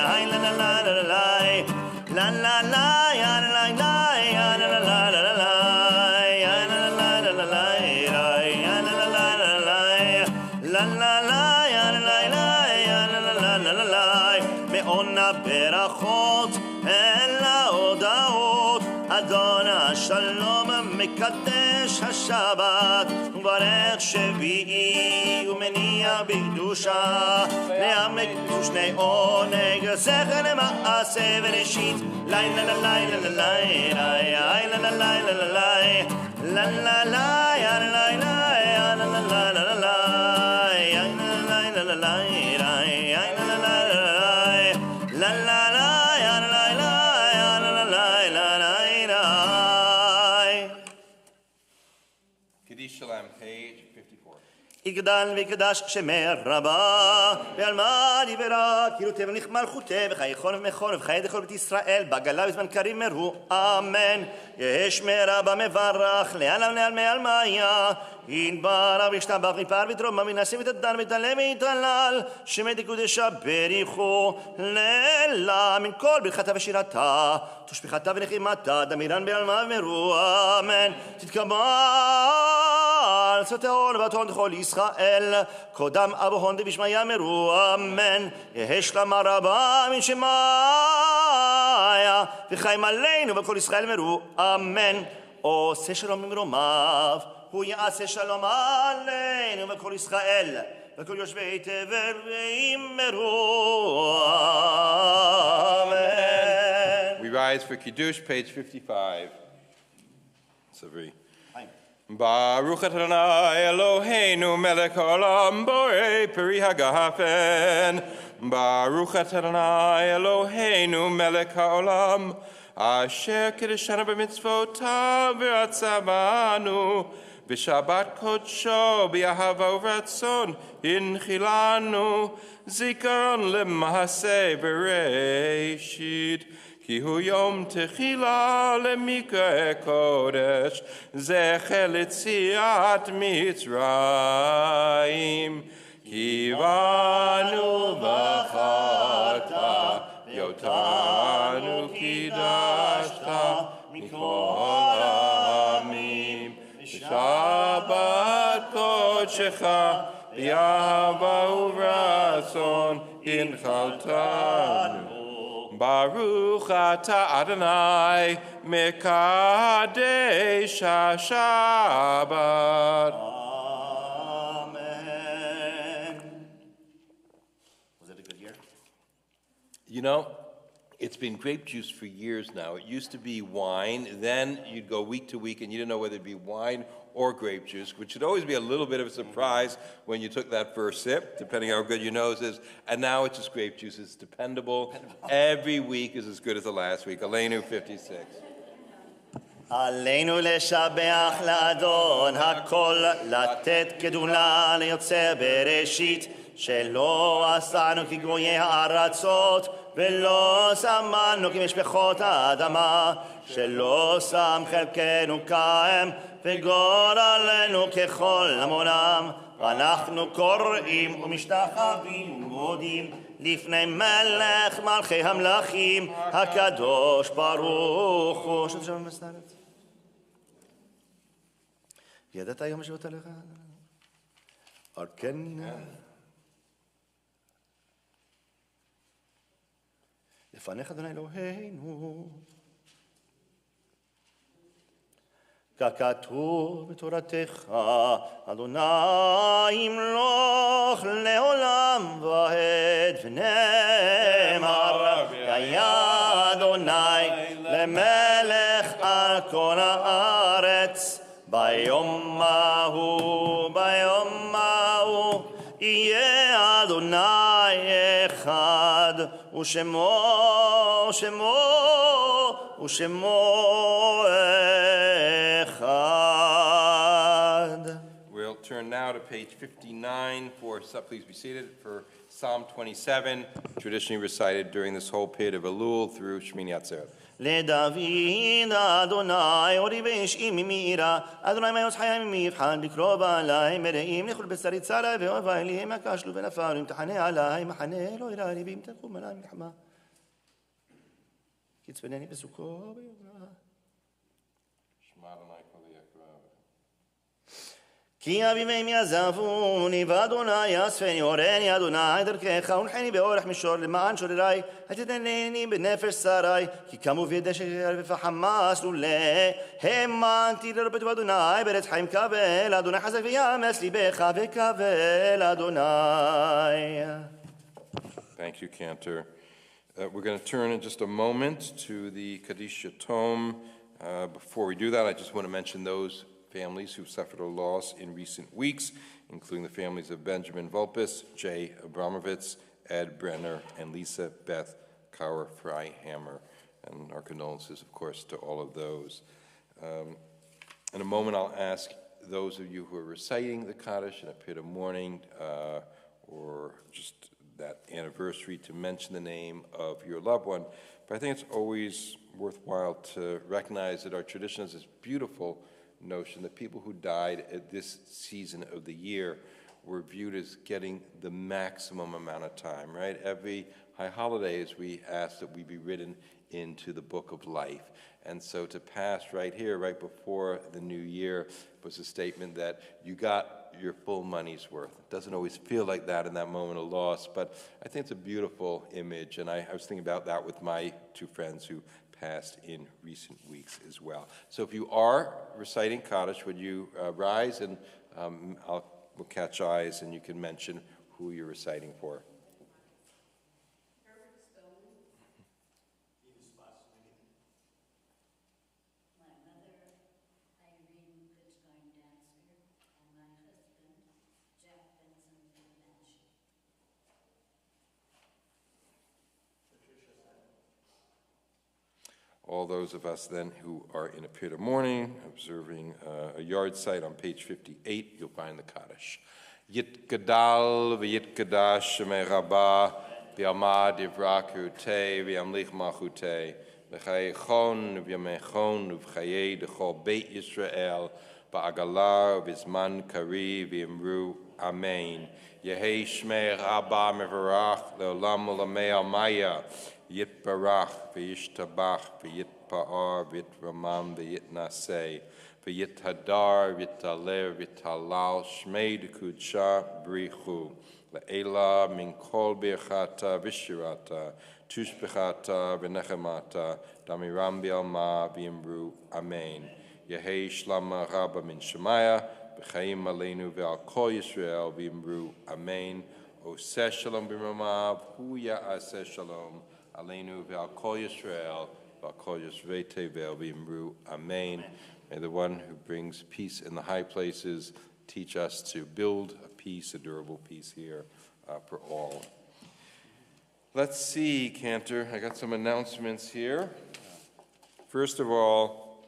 ברכות אל ההודעות אדון השלום מקדש השבת וברך שביעי ומניע בקדושה לעמק ושני עונג זכר למעשה וראשית לילה לילה לילה לילה לילה יגדל ויקדש שמר רבה ועלמה דיברה כאילו תבן מלכותה וחיי חורף מחורף וחיי דכל בית ישראל בגלה בזמן קריב מרו אמן יש מרבה מברך לעלם לעלמי עלמיה יתברך וישתבח מפאר ותרומה מנסים ותדן ותעלה ויתהלל שמי דקודשה בריחו לילה מן כל ברכתה ושירתה תשפיכתה ונחמתה דמירן בעלמה ומרו אמן תתקבל סתיאון ובתון דכל ישראל קודם אבוהון דבשמיה מרו אמן יש למה רבה מן שמיה וחיים עלינו וכל ישראל מרו אמן עושה שלום ממרומיו הוא יעשה שלום עלינו וכל ישראל וכל יושבי תבל וימרו אמן. We rise for Kiddush, page 55. Savri. Baruch Adonai Eloheinu melech haolam borei peri hagafen. Baruch Adonai Eloheinu melech haolam asher kiddushanu b'mitzvotav v'atzavanu b'shabbat kodsho b'ahava uvratzon hinchilanu zikaron lemahaseh bereshit. כי הוא יום תחילה למקרא קודש, זכר ליציאת מצרים. כי בנו בחרת, ואותנו קידשת מכל העמים. בשבת קודשך, באהבה וברצון הנחלתנו. Baruch atah Adonai mekadesh ha-Shabbat. Amen. Was it a good year? It's been grape juice for years now. It used to be wine. Then you'd go week to week and you didn't know whether it'd be wine or grape juice, which should always be a little bit of a surprise when you took that first sip, depending how good your nose is. And now it's just grape juice. It's dependable. Every week is as good as the last week. Aleinu 56. עלינו לשבח לאדון הכל, לתת קדונה ליוצר בראשית, שלא עשנו כגויי הארצות, ולא שמנו כמשפחות האדמה, שלא שם חלקנו כהם, וגורלנו ככל המונם. ואנחנו קוראים ומשתחווים ומודים לפני מלך מלכי המלכים, הקדוש ברוך הוא. שוב שם מסתרת. ידעת היום שבות עליך? על כן. לפניך אדוני אלוהינו. ככתוב בתורתך, אדוני ימלוך לעולם ועד, ונאמר, היה אדוני למלך על כל הארץ, ביום ההוא, יהיה אדוני אחד, ושמו אחד. We'll turn now to page 59 please be seated, for Psalm 27, traditionally recited during this whole period of Elul through Shmini Atzeret. לדוד אדוני אורי ואשי ממאירה אדוני מה יוס חיים ממי יבחן בקרוב עלי מרעים לכל בשרי צרה ואוהבי לי הם הכשלו ונפלו אם תחנה עלי מחנה לא יראה לי ואם תקום עלי מלחמה קצבנני בסוכו ויאמרה כי אביהם יעזבוני ואדוני יאספני הורני אדוני דרכך ונחני באורך מישור למען שוררי התתנני בנפש שרי כי קמו בידי שקר ופחמס לולא האמנתי לרבות באדוני בארץ חיים קבל אדוני חזק ויאמץ ליבך וקבל אדוני. Thank you, Cantor. We're going to turn in just a moment to the Kaddish Tome. Before we do that, I just want to mention those families who've suffered a loss in recent weeks, including the families of Benjamin Vulpes, Jay Abramovitz, Ed Brenner, and Lisa Beth Kauer Freihammer. And our condolences, of course, to all of those. In a moment, I'll ask those of you who are reciting the Kaddish in a period of mourning or just that anniversary to mention the name of your loved one. But I think it's always worthwhile to recognize that our tradition has this beautiful notion that people who died at this season of the year were viewed as getting the maximum amount of time, right? Every high holidays, we ask that we be written into the book of life. And so to pass right here, right before the new year, was a statement that you got your full money's worth. It doesn't always feel like that in that moment of loss, but I think it's a beautiful image. And I was thinking about that with my two friends who passed in recent weeks as well. So if you are reciting Kaddish, would you rise and we'll catch eyes and you can mention who you're reciting for. All those of us then who are in a period of mourning, observing a yard site on page 58, you'll find the Kaddish. Yit gadal v'yit kadash shemei rabba v'yamad yivraku te v'yamlich machute v'chayechon v'yamechon v'chayei d'chol beit Yisrael ba'agalah v'zman kari v'yamru amen. Yehei shmei rabba mevarach le'olam u'lamei almaya Yitbarach v'yishtabach v'yitpa'ar v'yitramam v'yitnaseh v'yithadar v'yitalev v'yitalal shmei d'kudsha brichu le'ela min kol birchata v'shirata tushbechata v'nechemata damiram b'alma v'yimru amen. Yehei shlama rabba min shemaya v'chaim aleinu v'al kol Yisrael v'yimru amen. Oseh shalom b'mamav hu ya'aseh shalom Aleinu ve'al kol Yisrael, ve'al kol Yisrei tevel v'imru. Amen. May the one who brings peace in the high places teach us to build a peace, a durable peace here for all. Let's see, Cantor. I got some announcements here. First of all,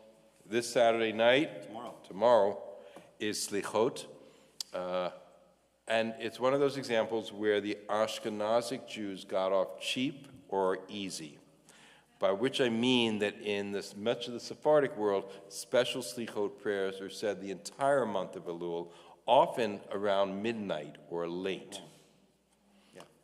this Saturday night, tomorrow is Slichot. And it's one of those examples where the Ashkenazic Jews got off cheap or easy, by which I mean that in much of the Sephardic world, special Slichot prayers are said the entire month of Elul, often around midnight or late.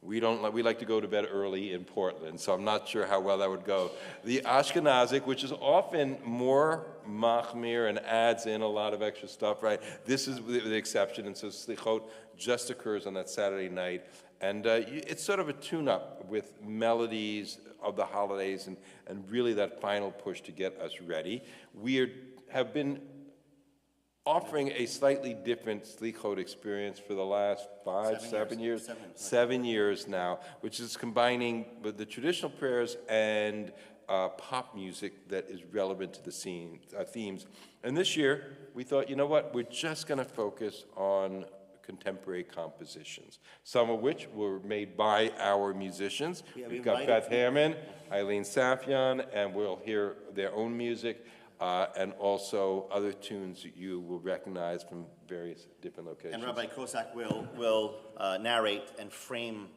We like to go to bed early in Portland, so I'm not sure how well that would go. The Ashkenazic, which is often more machmir and adds in a lot of extra stuff, right? This is the exception, and so Slichot just occurs on that Saturday night. And it's sort of a tune-up with melodies of the holidays and really that final push to get us ready. Have been offering a slightly different Slichot experience for the last 7 years now, which is combining the traditional prayers and pop music that is relevant to the themes. And this year, we thought, you know what, we're just going to focus on contemporary compositions, some of which were made by our musicians. We've got Beth Hammond, Eileen Safyan, and we'll hear their own music. And also other tunes that you will recognize from various different locations. And Rabbi Kosak will narrate and frame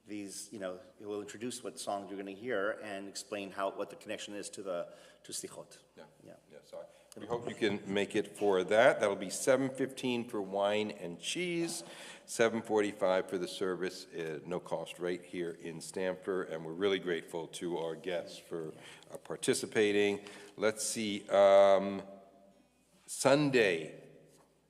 these, he will introduce what songs you're going to hear and explain what the connection is to Slichot. Yeah, so we hope you can make it for that. That'll be 7:15 for wine and cheese, 7:45 for the service, no cost right here in Stamford, and we're really grateful to our guests for participating. Let's see, Sunday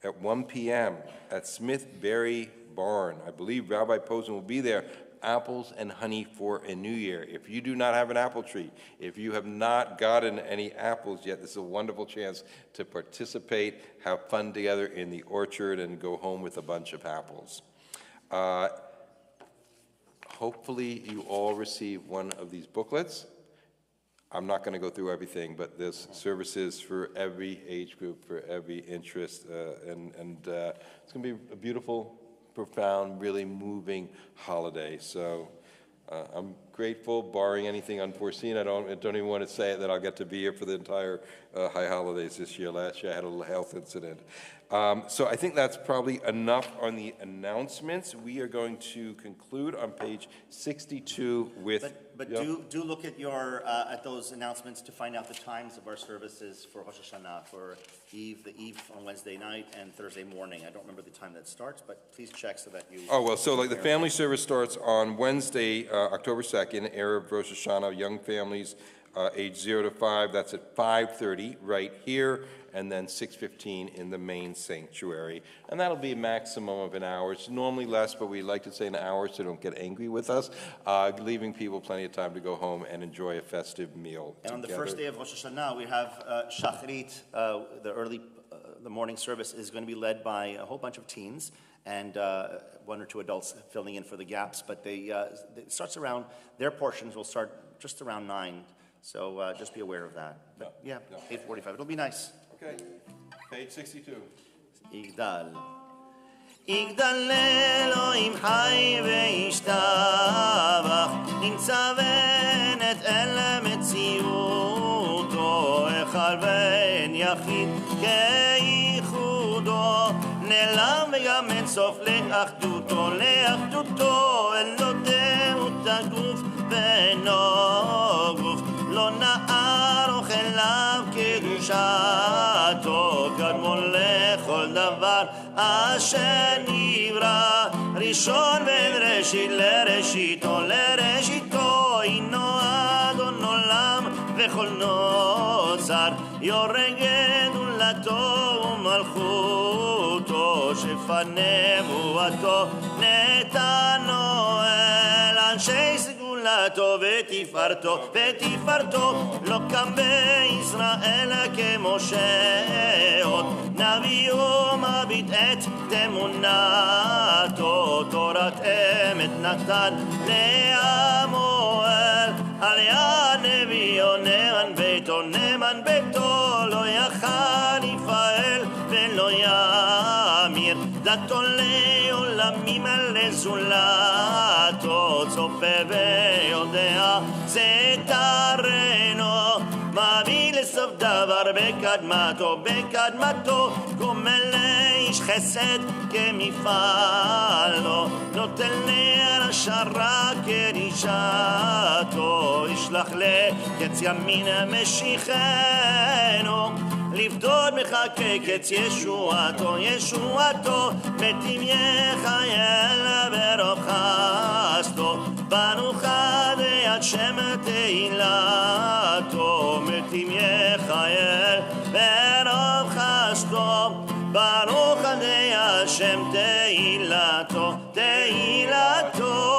at 1 p.m. at Smithberry Barn. I believe Rabbi Posen will be there. Apples and honey for a new year. If you do not have an apple tree, if you have not gotten any apples yet, this is a wonderful chance to participate, have fun together in the orchard, and go home with a bunch of apples. Hopefully you all receive one of these booklets. I'm not going to go through everything, but there's services for every age group, for every interest, and it's going to be a beautiful, profound, really moving holiday. So I'm grateful, barring anything unforeseen. I don't even want to say it that I'll get to be here for the entire high holidays this year. Last year I had a little health incident. So I think that's probably enough on the announcements. We are going to conclude on page 62 with... But do look at at those announcements to find out the times of our services for Rosh Hashanah, for the Eve on Wednesday night and Thursday morning. I don't remember the time that starts, but please check so that you... Oh, well, so like the family service starts on Wednesday, October 2nd, Erev Rosh Hashanah, young families age 0 to 5, that's at 5:30 right here, and then 6:15 in the main sanctuary. And that'll be a maximum of an hour. It's normally less, but we like to say an hour so don't get angry with us, leaving people plenty of time to go home and enjoy a festive meal And on the together. first day of Rosh Hashanah, we have Shachrit, the morning service is going to be led by a whole bunch of teens and one or two adults filling in for the gaps, but it starts around, their portions will start just around 9. So just be aware of that. But, yeah, 8:45. It'll be nice. Okay, page 62. Igdal Elohim Chai Ve'ishtabach Nintzavenet El Metziuto Echal Ve'en Yachid Keichudo Ne'elam Ve'gam En Sof Le'achduto El Nodeu Taguf Ve'no Guf לא נערוך אליו קדושתו, קדמון לכל דבר אשר נברא, ראשון בן ראשית לראשיתו, הינו אדון עולם וכל נוצר, יורא גדולתו ומלכותו, שפר נבואתו נתנו אל אנשי סגולתו ותפארתו, לא קם בישראל כמשה עוד, נביא ומביט את אמונתו, תורת אמת נתן לעמו על יד נביאו נאמן ביתו, לא יכל יפעל ולא ימיר, דתו לעולמים לזולתו, צופה ויודע זה תרנו, מביא לסוף דבר בקדמתו, גומל לאיש חסד כמפעלו, נותן לרשע רע כרישתו, ישלח לקץ ימין משיחנו, לפדות מחכה קץ ישועתו, ישועתו, מתים יחייל ברוב חסדו, ברוך עדי עד שם תהילתו, מתים יחייל ברוב חסדו, ברוך עדי עד שם תהילתו, תהילתו.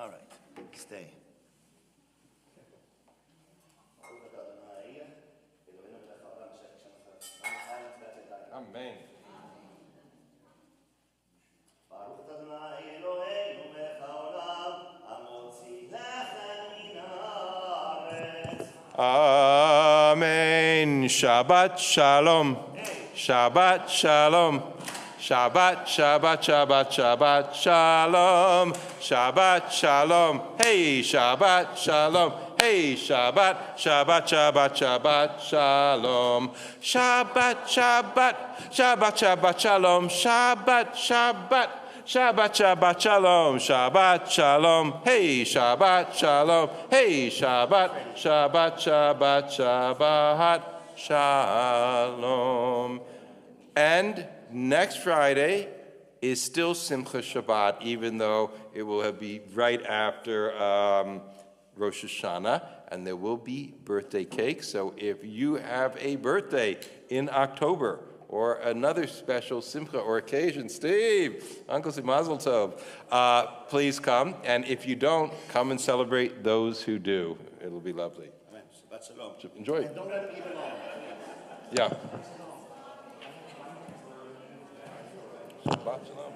All right, stay. Amen. Amen. Shabbat shalom. Shabbat shalom. Shabbat, Shabbat, Shabbat, Shabbat shalom. Shabbat shalom. Hey, Shabbat shalom. Hey, Shabbat, Shabbat, Shabbat, Shabbat shalom. Shabbat, Shabbat, Shabbat, Shabbat shalom. Shabbat, Shabbat. Shabbat, Shabbat, Shalom, Shabbat, Shalom, hey, Shabbat, Shalom, hey, Shabbat, Shabbat, Shabbat, Shabbat, Shalom. And next Friday is still Simcha Shabbat, even though it will be right after Rosh Hashanah, and there will be birthday cake. So if you have a birthday in October, or another special simcha or occasion, Steve, Uncle Steve Mazel Tov, please come. And if you don't, come and celebrate those who do. It'll be lovely. Amen. Shabbat shalom. Enjoy. And don't let me alone. Yeah. Shabbat shalom. Shabbat shalom.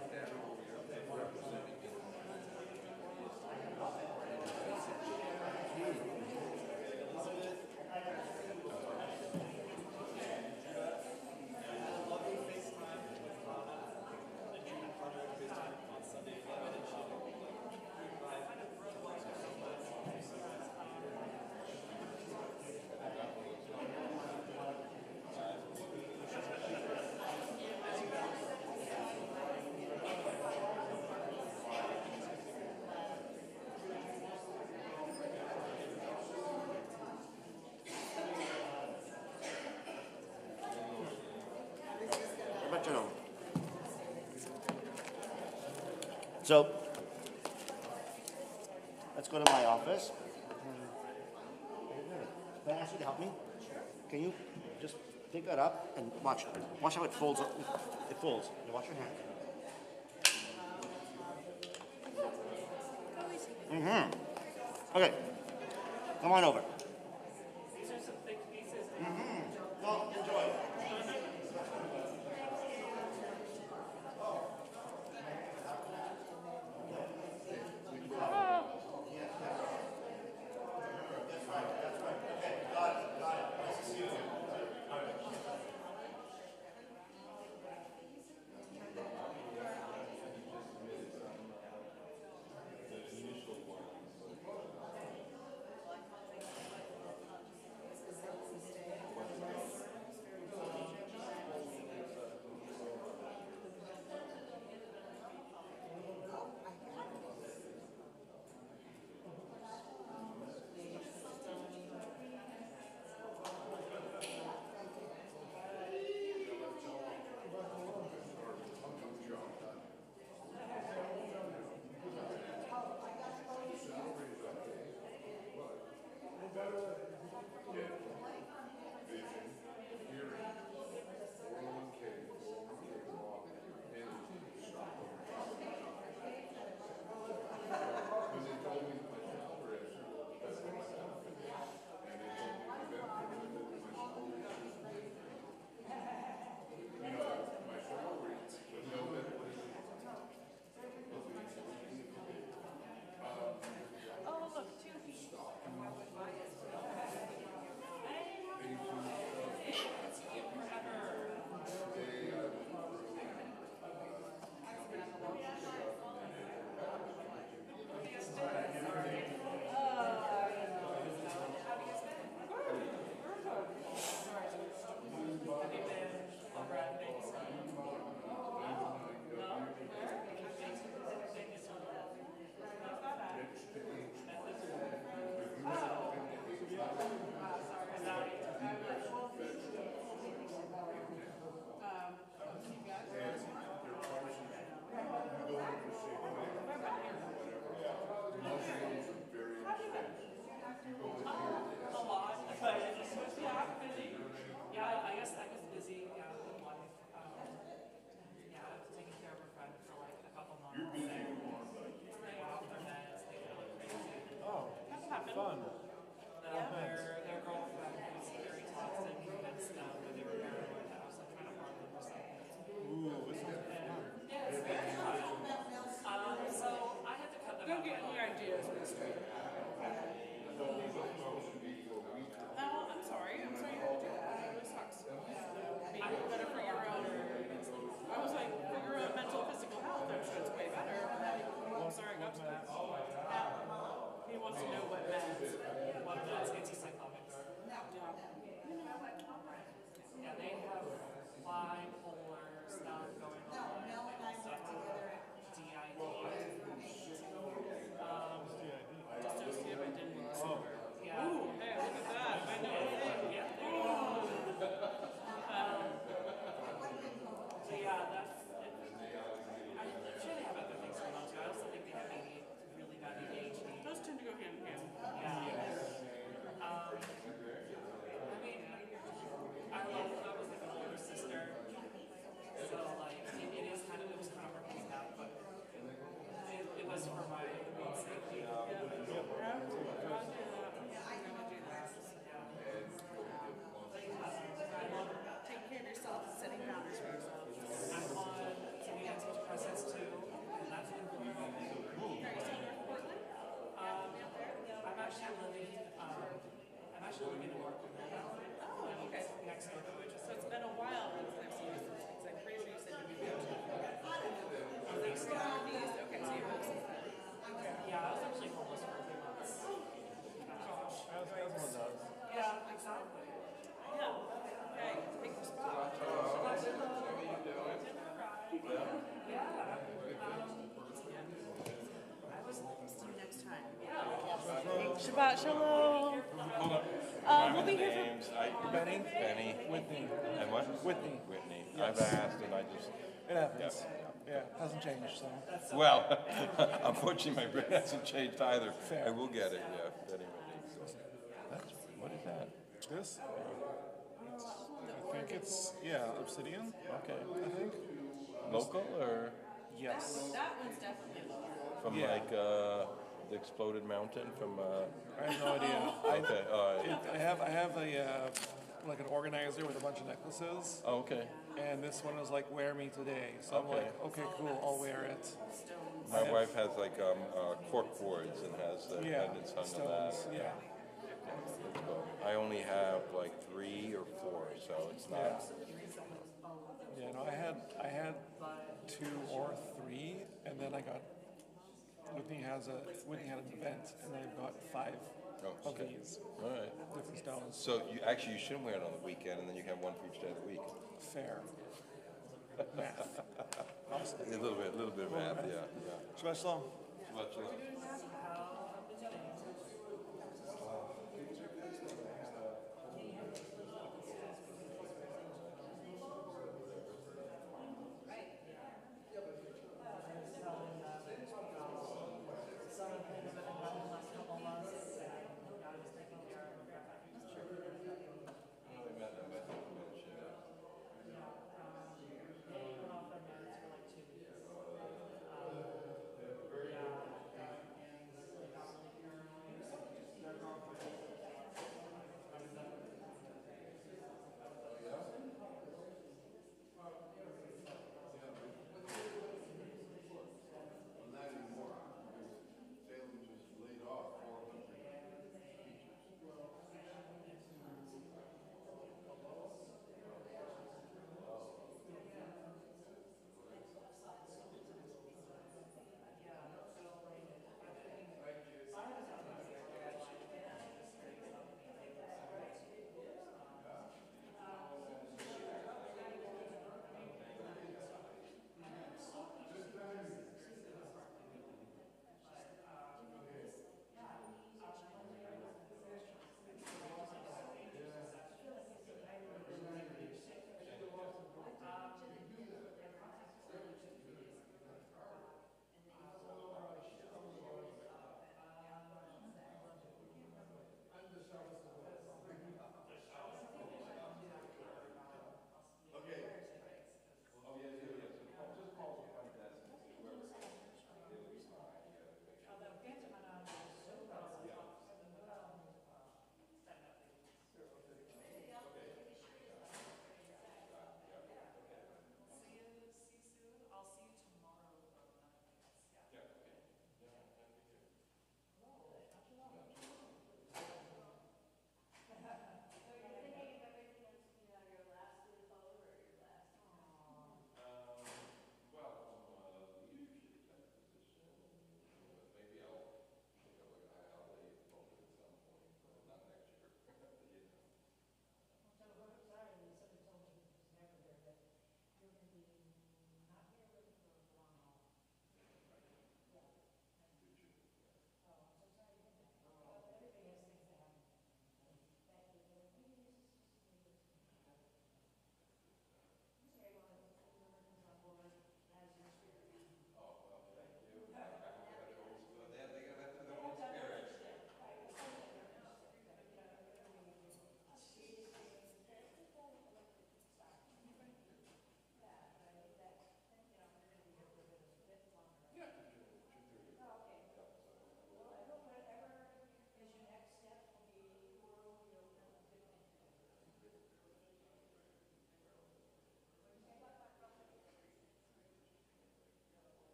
So, let's go to my office. Can I ask you to help me? Can you just pick that up and watch how it folds up? It folds. You wash your hand. Okay. Come on over. These are some thick pieces. Well, enjoy. Fun. Their girlfriend was very toxic, convinced them when they were paranoid that I was like trying to harm them or something. Ooh, it sounds fun. Yeah, it's very fun. So I had to cut them out. Don't get any ideas, mister. Oh, I'm sorry you had to do that. That really sucks. Being better for your own. I was like, for your own mental, physical health, I'm sure it's way better. I'm sorry I got to that. He wants to know what meds. One of those antipsychotics. Yeah, they have bipolar stuff going on. Stuff DID. Dissociative identity Oh. disorder. Yeah. Ooh, hey, look at that. I know a thing. Yeah. So yeah, that's. I'm sure they have other things going on too. I also think they have maybe really bad ADHD. Those tend to go hand in hand. Yeah. I mean, I love that was like an older sister. So like, it was kind of working out, but it was for my own safety. Take care of yourself, setting boundaries for yourself. I'm on some antidepressants too, and that's important. Are you still North Portland? I'm actually living in Oregon now. Oh, okay. Next door to it. So it's been a while since I've seen you since things. I'm pretty sure you said you moved out to Northeast. Okay, so you're home since then. Yeah, I was actually homeless for a few months. As one does. Yeah, exactly. Yeah. Hey, take the spot. See you next time. Shabbat shalom. We'll be here for. Names, Benny? Benny. Whitney. And what? Whitney. Whitney. Yes. I've asked and I just, It happens. Yeah, hasn't changed, so. well, unfortunately, my brain hasn't changed either. Fair. I will get it, yeah, Benny Whitney. So. That's, what is that? This? I think it's, yeah, obsidian, Okay. I think. Local or Yes. That one's definitely lower. from Yeah. like the exploded mountain from, I have no idea. I I have a, like an organizer with a bunch of necklaces, oh, okay. and this one is like, wear me today. So I'm Okay. like, okay, cool, I'll wear it. My wife has like cork boards and has the Yeah, pendants hung on that. stones, yeah. So I only have like 3 or 4, so it's not. Yeah, no, I had 2 or 3, and then I got, Whitney had an event, and I got 5 Oh, of okay. these All right. different stones. So you shouldn't wear it on the weekend, and then you can have one for each day of the week. Fair. Math. Awesome. A little bit of math, yeah. Shabbat shalom. Shabbat shalom.